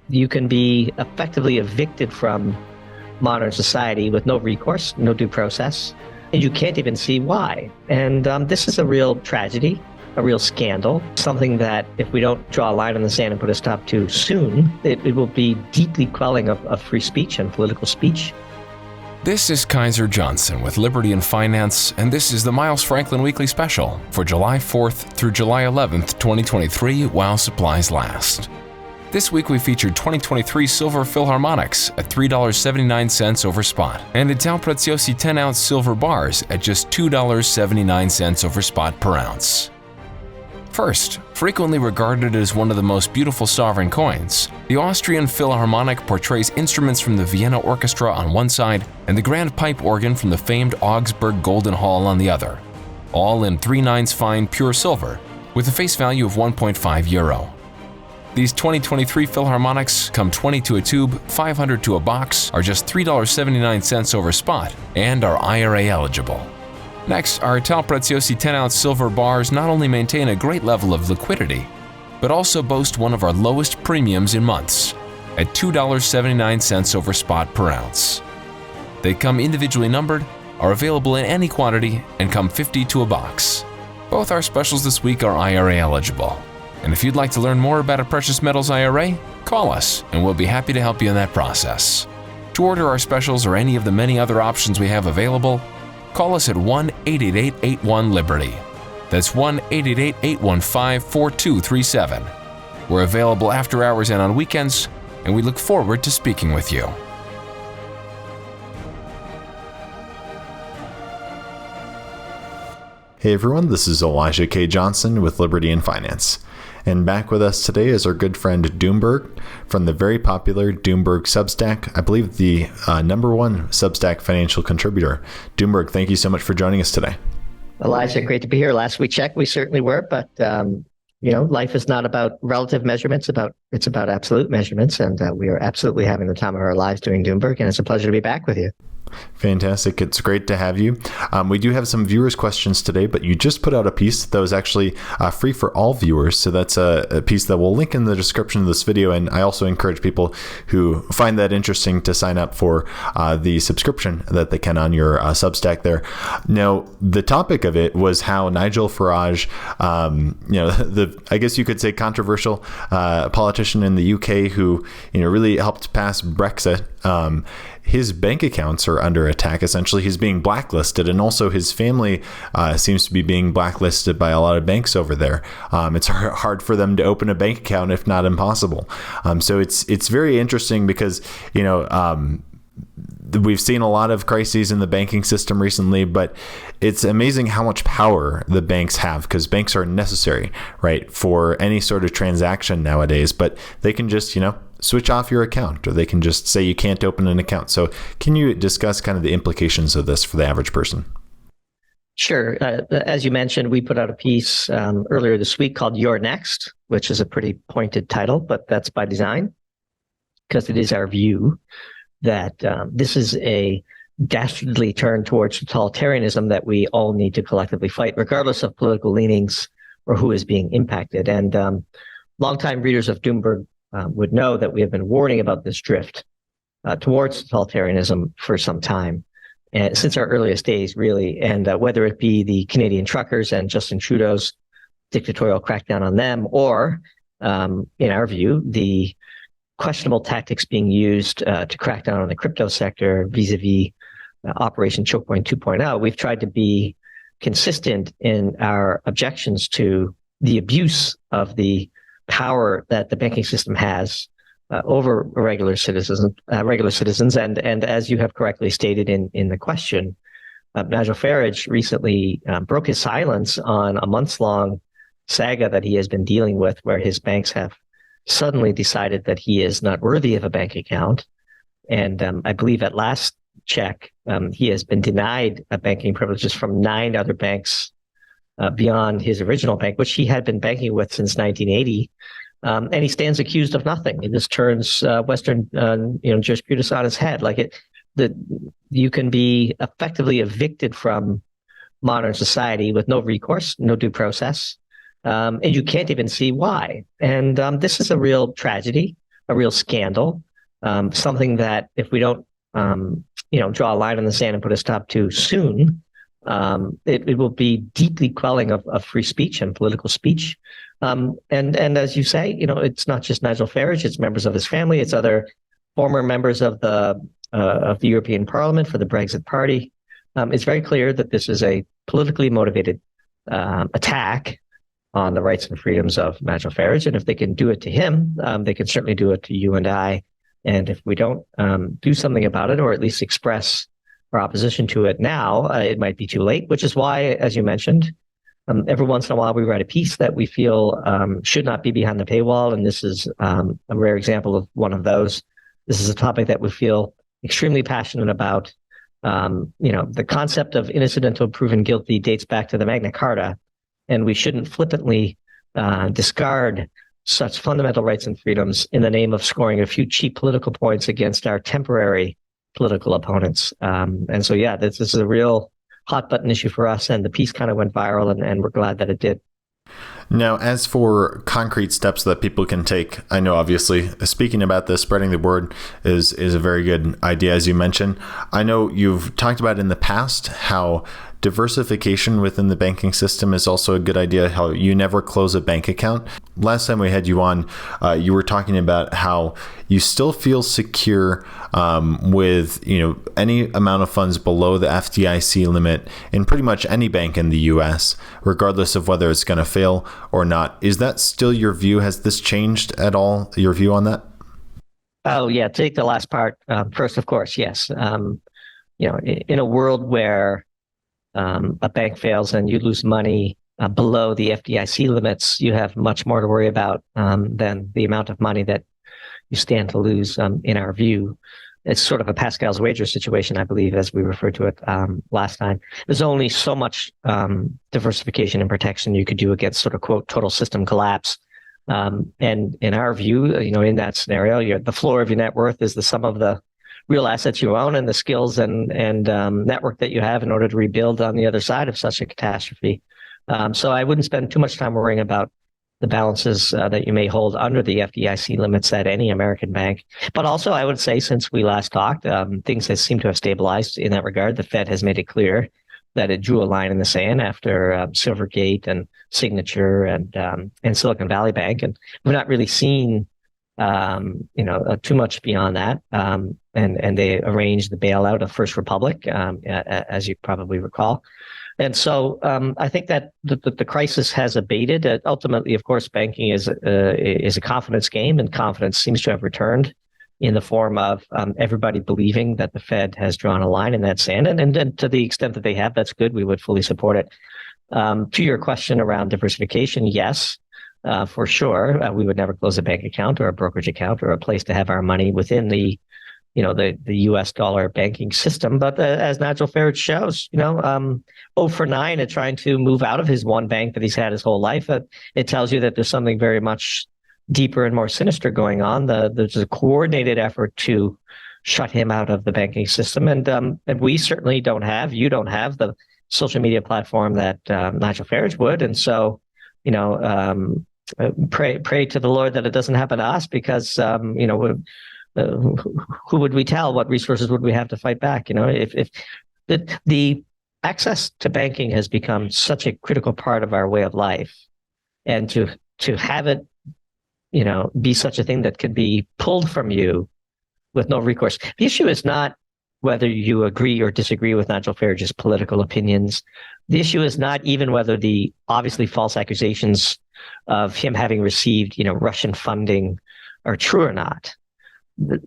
You can be effectively evicted from modern society with no recourse, no due process, and you can't even see why. And this is a real tragedy, a real scandal, something that if we don't draw a line in the sand and put a stop to soon, it will be deeply quelling of free speech and political speech. This is Kaiser Johnson with Liberty and Finance, and this is the Miles Franklin Weekly Special for July 4th through July 11th, 2023, while supplies last. This week we featured 2023 Silver Philharmonics at $3.79 over spot, and Ital Preziosi 10-ounce silver bars at just $2.79 over spot per ounce. First, frequently regarded as one of the most beautiful sovereign coins, the Austrian Philharmonic portrays instruments from the Vienna Orchestra on one side and the grand pipe organ from the famed Augsburg Golden Hall on the other, all in 3/9 fine pure silver, with a face value of €1.5. These 2023 Philharmonics come 20 to a tube, 500 to a box, are just $3.79 over spot, and are IRA eligible. Next, our Ital Preziosi 10-ounce silver bars not only maintain a great level of liquidity, but also boast one of our lowest premiums in months, at $2.79 over spot per ounce. They come individually numbered, are available in any quantity, and come 50 to a box. Both our specials this week are IRA eligible. And if you'd like to learn more about a precious metals IRA, call us and we'll be happy to help you in that process. To order our specials or any of the many other options we have available, call us at 1-888-81-LIBERTY. That's 1-888-815-4237. We're available after hours and on weekends, and we look forward to speaking with you. Hey everyone, this is Elijah K. Johnson with Liberty and Finance. And back with us today is our good friend Doomberg from the very popular Doomberg Substack, I believe the #1 Substack financial contributor. Doomberg, thank you so much for joining us today. Elijah, great to be here. Last we checked, we certainly were, but life is not about relative measurements, it's about absolute measurements, and we are absolutely having the time of our lives doing Doomberg, and it's a pleasure to be back with you. Fantastic. It's great to have you. We do have some viewers' questions today, but you just put out a piece that was actually free for all viewers. So that's a piece that we'll link in the description of this video. And I also encourage people who find that interesting to sign up for the subscription that they can on your Substack there. Now, the topic of it was how Nigel Farage, I guess you could say controversial politician in the UK who, really helped pass Brexit. His bank accounts are under attack. Essentially, he's being blacklisted, and also his family seems to be being blacklisted by a lot of banks over there. It's hard for them to open a bank account, if not impossible. So it's very interesting because, we've seen a lot of crises in the banking system recently, but it's amazing how much power the banks have, because banks are necessary, right, for any sort of transaction nowadays. But they can just, switch off your account, or they can just say you can't open an account. So can you discuss kind of the implications of this for the average person? Sure. As you mentioned, we put out a piece earlier this week called You're Next, which is a pretty pointed title, but that's by design, because it is our view that this is a dastardly turn towards totalitarianism that we all need to collectively fight, regardless of political leanings or who is being impacted. And longtime readers of Doomberg would know that we have been warning about this drift towards totalitarianism for some time, and since our earliest days, really. And whether it be the Canadian truckers and Justin Trudeau's dictatorial crackdown on them, or in our view, the questionable tactics being used to crack down on the crypto sector vis-a-vis Operation Choke Point 2.0, we've tried to be consistent in our objections to the abuse of the power that the banking system has over regular citizens. And as you have correctly stated in the question, Nigel Farage recently broke his silence on a months-long saga that he has been dealing with, where his banks have suddenly decided that he is not worthy of a bank account. And I believe at last check, he has been denied banking privileges from 9 other banks beyond his original bank, which he had been banking with since 1980. And he stands accused of nothing. It just turns Western jurisprudence on his head. You can be effectively evicted from modern society with no recourse, no due process, and you can't even see why. And this is a real tragedy, a real scandal, something that if we don't, draw a line in the sand and put a stop to soon, it will be deeply quelling of free speech and political speech. And as you say, it's not just Nigel Farage; it's members of his family, it's other former members of the European Parliament for the Brexit Party. It's very clear that this is a politically motivated attack on the rights and freedoms of Nigel Farage. And if they can do it to him, they can certainly do it to you and I. And if we don't do something about it, or at least express our opposition to it now, it might be too late, which is why, as you mentioned, every once in a while we write a piece that we feel should not be behind the paywall. And this is a rare example of one of those. This is a topic that we feel extremely passionate about. The concept of innocent until proven guilty dates back to the Magna Carta, and we shouldn't flippantly discard such fundamental rights and freedoms in the name of scoring a few cheap political points against our temporary political opponents. And so, this is a real hot button issue for us, and the piece kind of went viral, and we're glad that it did. Now, as for concrete steps that people can take, I know obviously speaking about this, spreading the word is a very good idea, as you mentioned. I know you've talked about in the past how diversification within the banking system is also a good idea, how you never close a bank account. Last time we had you on, you were talking about how you still feel secure with any amount of funds below the FDIC limit in pretty much any bank in the US, regardless of whether it's going to fail or not. Is that still your view? Has this changed at all, your view on that? Oh, yeah. Take the last part first, of course. Yes. In a world where a bank fails and you lose money below the FDIC limits, you have much more to worry about than the amount of money that you stand to lose, in our view. It's sort of a Pascal's wager situation, I believe, as we referred to it last time. There's only so much diversification and protection you could do against sort of, quote, total system collapse. And in our view, in that scenario, the floor of your net worth is the sum of the real assets you own and the skills and network that you have in order to rebuild on the other side of such a catastrophe. So I wouldn't spend too much time worrying about the balances that you may hold under the FDIC limits at any American bank. But also, I would say, since we last talked, things seem to have stabilized in that regard. The Fed has made it clear that it drew a line in the sand after Silvergate and Signature and Silicon Valley Bank, and we've not really seen too much beyond that. And they arranged the bailout of First Republic, as you probably recall. And so I think that the crisis has abated. Ultimately, of course, banking is a confidence game, and confidence seems to have returned in the form of everybody believing that the Fed has drawn a line in that sand. And to the extent that they have, that's good. We would fully support it. To your question around diversification, yes, for sure. We would never close a bank account or a brokerage account or a place to have our money within the U.S. dollar banking system. But as Nigel Farage shows, 0 for 9 at trying to move out of his one bank that he's had his whole life. It tells you that there's something very much deeper and more sinister going on. There's a coordinated effort to shut him out of the banking system. And we certainly don't have the social media platform that Nigel Farage would. And so, pray to the Lord that it doesn't happen to us, because, who would we tell? What resources would we have to fight back? If the access to banking has become such a critical part of our way of life, and to have it, be such a thing that could be pulled from you with no recourse. The issue is not whether you agree or disagree with Nigel Farage's political opinions. The issue is not even whether the obviously false accusations of him having received, Russian funding are true or not.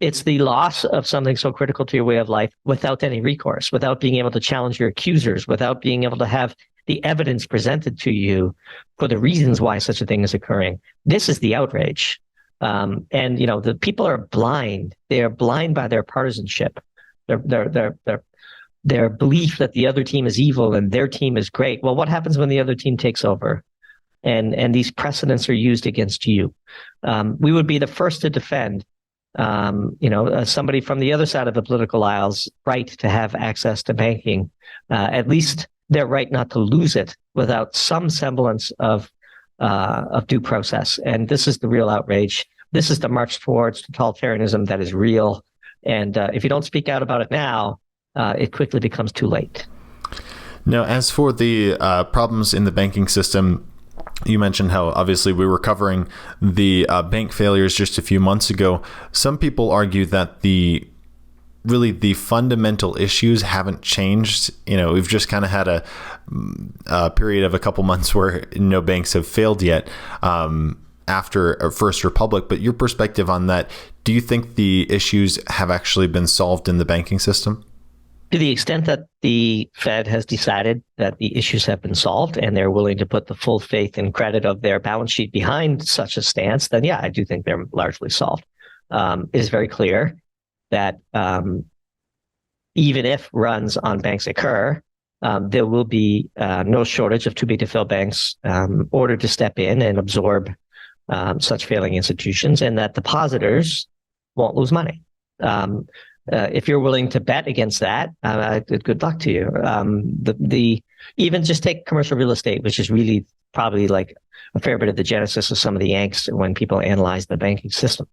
It's the loss of something so critical to your way of life without any recourse, without being able to challenge your accusers, without being able to have the evidence presented to you for the reasons why such a thing is occurring. This is the outrage. And the people are blind. They are blind by their partisanship, their belief that the other team is evil and their team is great. Well, what happens when the other team takes over? And these precedents are used against you. We would be the first to defend somebody from the other side of the political aisle's right to have access to banking, at least their right not to lose it without some semblance of due process. And this is the real outrage. This is the march towards totalitarianism that is real. And if you don't speak out about it now, it quickly becomes too late. Now, as for the problems in the banking system, you mentioned how obviously we were covering the bank failures just a few months ago. Some people argue that the fundamental issues haven't changed. We've just kind of had a period of a couple months where no banks have failed yet after First Republic. But your perspective on that, do you think the issues have actually been solved in the banking system? To the extent that the Fed has decided that the issues have been solved and they're willing to put the full faith and credit of their balance sheet behind such a stance, then yeah, I do think they're largely solved. It is very clear that even if runs on banks occur, there will be no shortage of too big to fail banks ordered to step in and absorb such failing institutions, and that depositors won't lose money. If you're willing to bet against that, good luck to you. Even just take commercial real estate, which is really probably like a fair bit of the genesis of some of the angst when people analyze the banking system.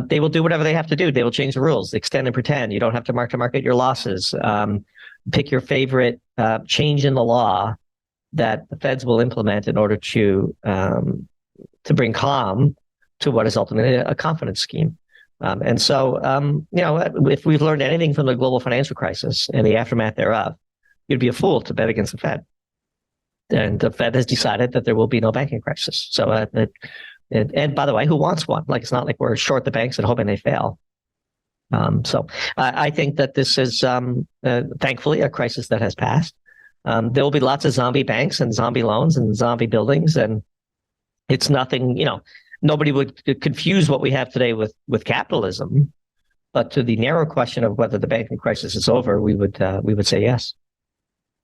They will do whatever they have to do. They will change the rules, extend and pretend. You don't have to mark to market your losses. Pick your favorite change in the law that the feds will implement in order to bring calm to what is ultimately a confidence scheme. And so, if we've learned anything from the global financial crisis and the aftermath thereof, you'd be a fool to bet against the Fed. And the Fed has decided that there will be no banking crisis. So, and by the way, who wants one? Like, it's not like we're short the banks and hoping they fail. So I think that this is, thankfully, a crisis that has passed. There will be lots of zombie banks and zombie loans and zombie buildings. And it's nothing, nobody would confuse what we have today with capitalism. But to the narrow question of whether the banking crisis is over, we would say yes.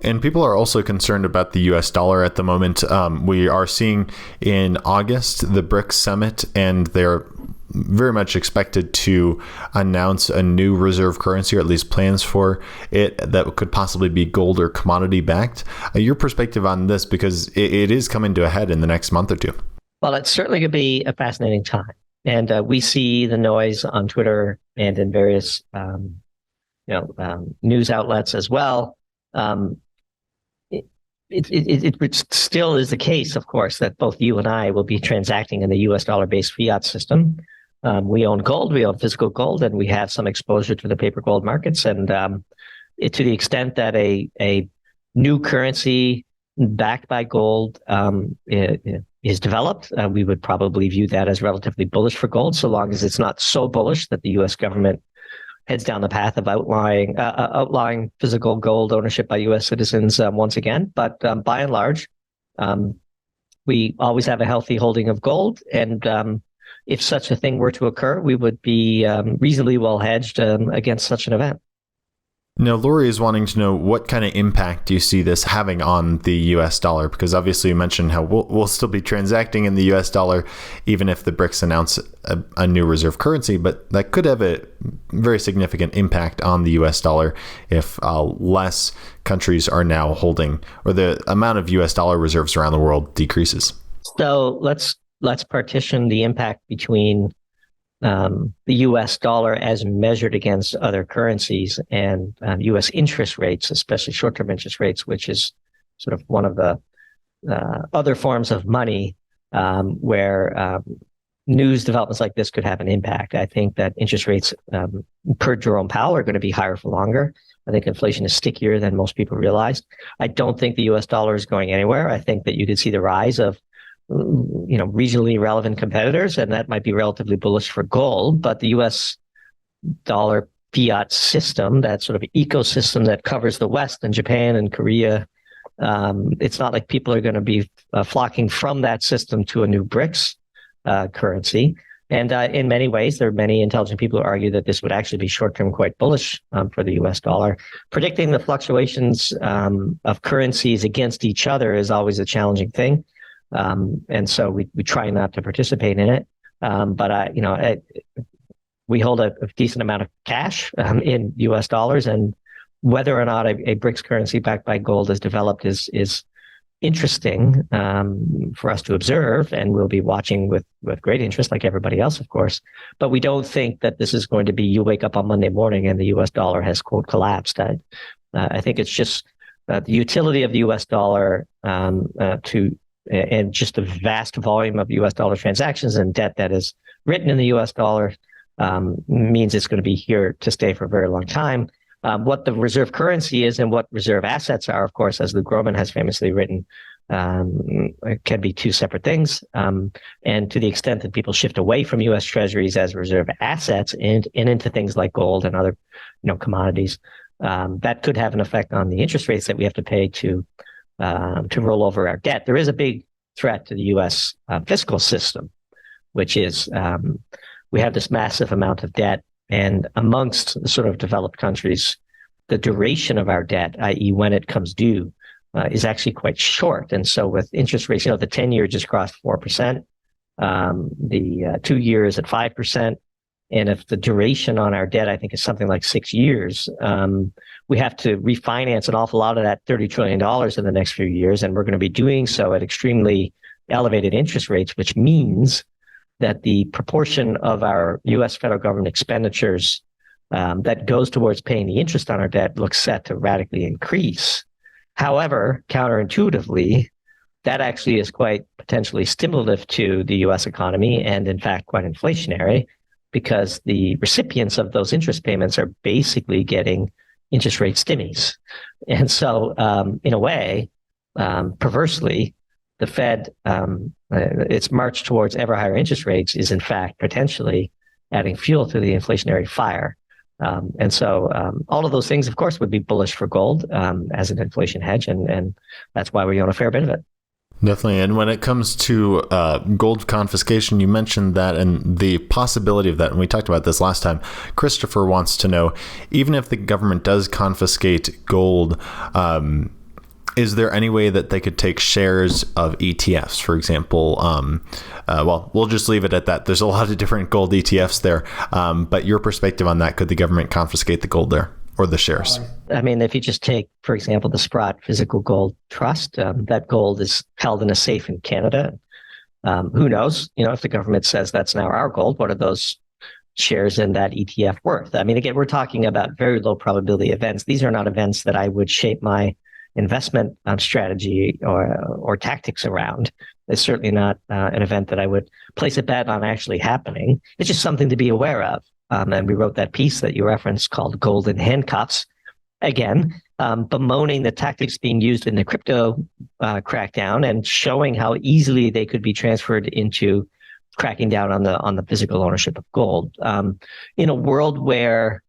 And people are also concerned about the U.S. dollar at the moment. We are seeing in August the BRICS summit, and they're very much expected to announce a new reserve currency, or at least plans for it, that could possibly be gold or commodity backed. Your perspective on this, because it is coming to a head in the next month or two. Well, it's certainly going to be a fascinating time. And we see the noise on Twitter and in various news outlets as well. It still is the case, of course, that both you and I will be transacting in the U.S. dollar-based fiat system. We own gold, we own physical gold, and we have some exposure to the paper gold markets. And to the extent that a new currency backed by gold is developed, we would probably view that as relatively bullish for gold, so long as it's not so bullish that the U.S. government heads down the path of outlawing physical gold ownership by U.S. citizens once again. But by and large, we always have a healthy holding of gold. And if such a thing were to occur, we would be reasonably well hedged against such an event. Now, Lori is wanting to know what kind of impact do you see this having on the U.S. dollar? Because obviously you mentioned how we'll still be transacting in the U.S. dollar, even if the BRICS announce a new reserve currency. But that could have a very significant impact on the U.S. dollar if less countries are now holding, or the amount of U.S. dollar reserves around the world decreases. So let's partition the impact between the U.S. dollar as measured against other currencies and U.S. interest rates, especially short-term interest rates, which is sort of one of the other forms of money where news developments like this could have an impact. I think that interest rates per Jerome Powell are going to be higher for longer. I think inflation is stickier than most people realized. I don't think the U.S. dollar is going anywhere. I think that you could see the rise of regionally relevant competitors, and that might be relatively bullish for gold. But the U.S. dollar fiat system, that sort of ecosystem that covers the West and Japan and Korea, it's not like people are going to be flocking from that system to a new BRICS currency. And in many ways, there are many intelligent people who argue that this would actually be short-term quite bullish for the U.S. dollar. Predicting the fluctuations of currencies against each other is always a challenging thing. And so we try not to participate in it. But we hold a decent amount of cash in U.S. dollars, and whether or not a BRICS currency backed by gold is developed is interesting for us to observe, and we'll be watching with great interest, like everybody else, of course. But we don't think that this is going to be you wake up on Monday morning and the U.S. dollar has, quote, collapsed. I think it's just the utility of the U.S. dollar and just the vast volume of U.S. dollar transactions and debt that is written in the U.S. dollar means it's going to be here to stay for a very long time. What the reserve currency is and what reserve assets are, of course, as Lou Groman has famously written, can be two separate things. And to the extent that people shift away from U.S. Treasuries as reserve assets and into things like gold and other, commodities, that could have an effect on the interest rates that we have to pay to roll over our debt. There is a big threat to the U.S. Fiscal system, which is we have this massive amount of debt. And amongst the sort of developed countries, the duration of our debt, i.e. when it comes due, is actually quite short. And so with interest rates, the 10-year just crossed 4%, the 2 years at 5%. And if the duration on our debt, I think, is something like 6 years, we have to refinance an awful lot of that $30 trillion in the next few years. And we're going to be doing so at extremely elevated interest rates, which means that the proportion of our U.S. federal government expenditures that goes towards paying the interest on our debt looks set to radically increase. However, counterintuitively, that actually is quite potentially stimulative to the U.S. economy and, in fact, quite inflationary, because the recipients of those interest payments are basically getting interest rate stimmies. And so, in a way, perversely, the Fed, its march towards ever higher interest rates is, in fact, potentially adding fuel to the inflationary fire. And so all of those things, of course, would be bullish for gold as an inflation hedge. And that's why we own a fair bit of it. Definitely. And when it comes to gold confiscation, you mentioned that and the possibility of that. And we talked about this last time. Christopher wants to know, even if the government does confiscate gold, is there any way that they could take shares of ETFs, for example? Well, we'll just leave it at that. There's a lot of different gold ETFs there. But your perspective on that, could the government confiscate the gold there or the shares? I mean, if you just take, for example, the Sprott Physical Gold Trust, that gold is held in a safe in Canada. Who knows? If the government says that's now our gold, what are those shares in that ETF worth? I mean, again, we're talking about very low probability events. These are not events that I would shape my investment strategy or tactics around. It's certainly not an event that I would place a bet on actually happening. It's just something to be aware of. And we wrote that piece that you referenced called Golden Handcuffs. Again, bemoaning the tactics being used in the crypto crackdown and showing how easily they could be transferred into cracking down on the physical ownership of gold. In a world where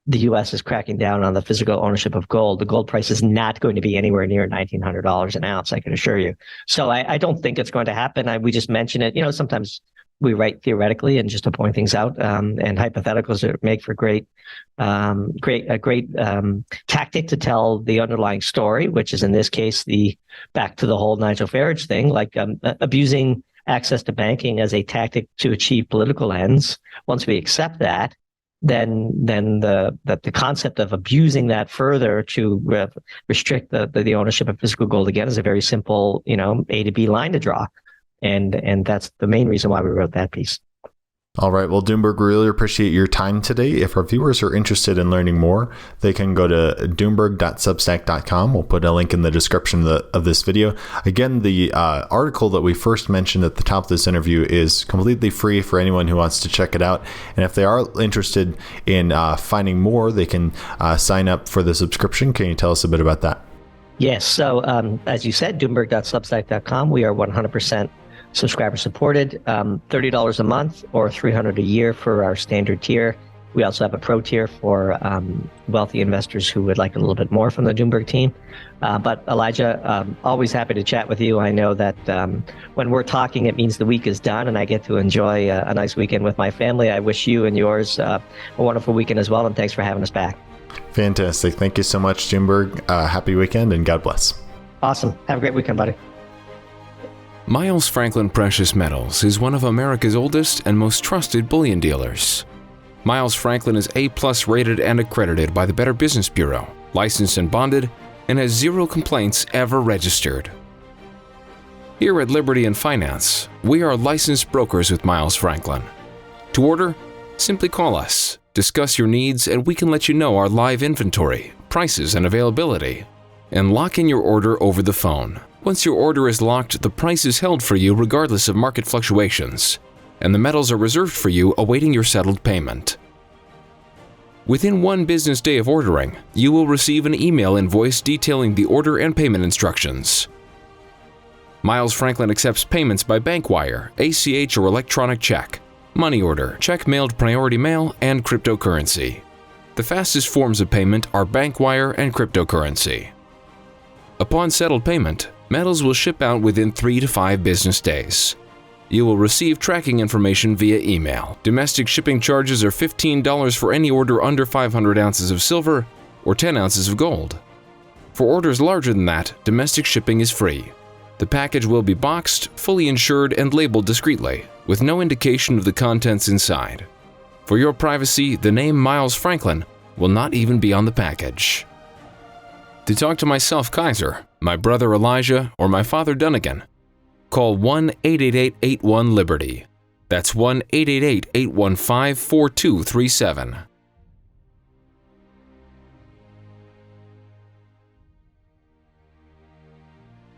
the U.S. is cracking down on the physical ownership of gold, the gold price is not going to be anywhere near $1,900 an ounce, I can assure you. So I don't think it's going to happen. We just mention it. Sometimes we write theoretically and just to point things out, and hypotheticals that make for a great tactic to tell the underlying story, which is in this case back to the whole Nigel Farage thing, like abusing access to banking as a tactic to achieve political ends. Once we accept that, then the concept of abusing that further to restrict the ownership of physical gold again is a very simple, A to B line to draw. And that's the main reason why we wrote that piece. All right. Well, Doomberg, we really appreciate your time today. If our viewers are interested in learning more, they can go to doomberg.substack.com. We'll put a link in the description of this video. Again, the article that we first mentioned at the top of this interview is completely free for anyone who wants to check it out. And if they are interested in finding more, they can sign up for the subscription. Can you tell us a bit about that? Yes. So as you said, doomberg.substack.com, we are 100% subscriber supported, $30 a month or $300 a year for our standard tier. We also have a pro tier for wealthy investors who would like a little bit more from the Doomberg team. But Elijah, always happy to chat with you. I know that when we're talking, it means the week is done and I get to enjoy a nice weekend with my family. I wish you and yours a wonderful weekend as well. And thanks for having us back. Fantastic. Thank you so much, Doomberg. Happy weekend and God bless. Awesome. Have a great weekend, buddy. Miles Franklin Precious Metals is one of America's oldest and most trusted bullion dealers. Miles Franklin is A+ rated and accredited by the Better Business Bureau, licensed and bonded, and has 0 complaints ever registered. Here at Liberty and Finance, we are licensed brokers with Miles Franklin. To order, simply call us, discuss your needs, and we can let you know our live inventory, prices, and availability, and lock in your order over the phone. Once your order is locked, the price is held for you regardless of market fluctuations, and the metals are reserved for you awaiting your settled payment. Within 1 business day of ordering, you will receive an email invoice detailing the order and payment instructions. Miles Franklin accepts payments by bank wire, ACH or electronic check, money order, check mailed priority mail, and cryptocurrency. The fastest forms of payment are bank wire and cryptocurrency. Upon settled payment, metals will ship out within 3 to 5 business days. You will receive tracking information via email. Domestic shipping charges are $15 for any order under 500 ounces of silver or 10 ounces of gold. For orders larger than that, domestic shipping is free. The package will be boxed, fully insured, and labeled discreetly, with no indication of the contents inside. For your privacy, the name Miles Franklin will not even be on the package. To talk to myself, Kaiser, my brother Elijah, or my father Dunnigan, call 1-888-81-LIBERTY. That's 1-888-815-4237.